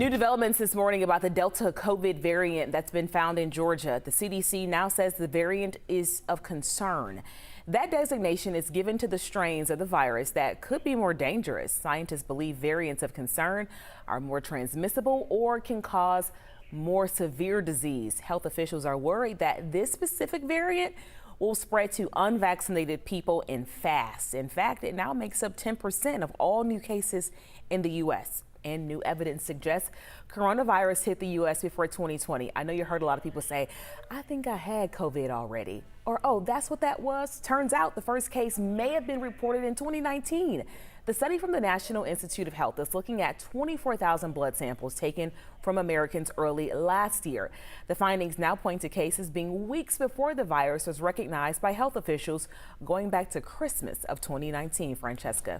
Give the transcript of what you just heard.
New developments this morning about the Delta COVID variant that's been found in Georgia. The CDC now says the variant is of concern. That designation is given to the strains of the virus that could be more dangerous. Scientists believe variants of concern are more transmissible or can cause more severe disease. Health officials are worried that this specific variant will spread to unvaccinated people in fast. In fact, it now makes up 10% of all new cases in the U.S. And new evidence suggests coronavirus hit the U.S. before 2020. I know you heard a lot of people say, I think I had COVID already. Or, oh, that's what that was. Turns out the first case may have been reported in 2019. The study from the National Institute of Health is looking at 24,000 blood samples taken from Americans early last year. The findings now point to cases being weeks before the virus was recognized by health officials going back to Christmas of 2019. Francesca.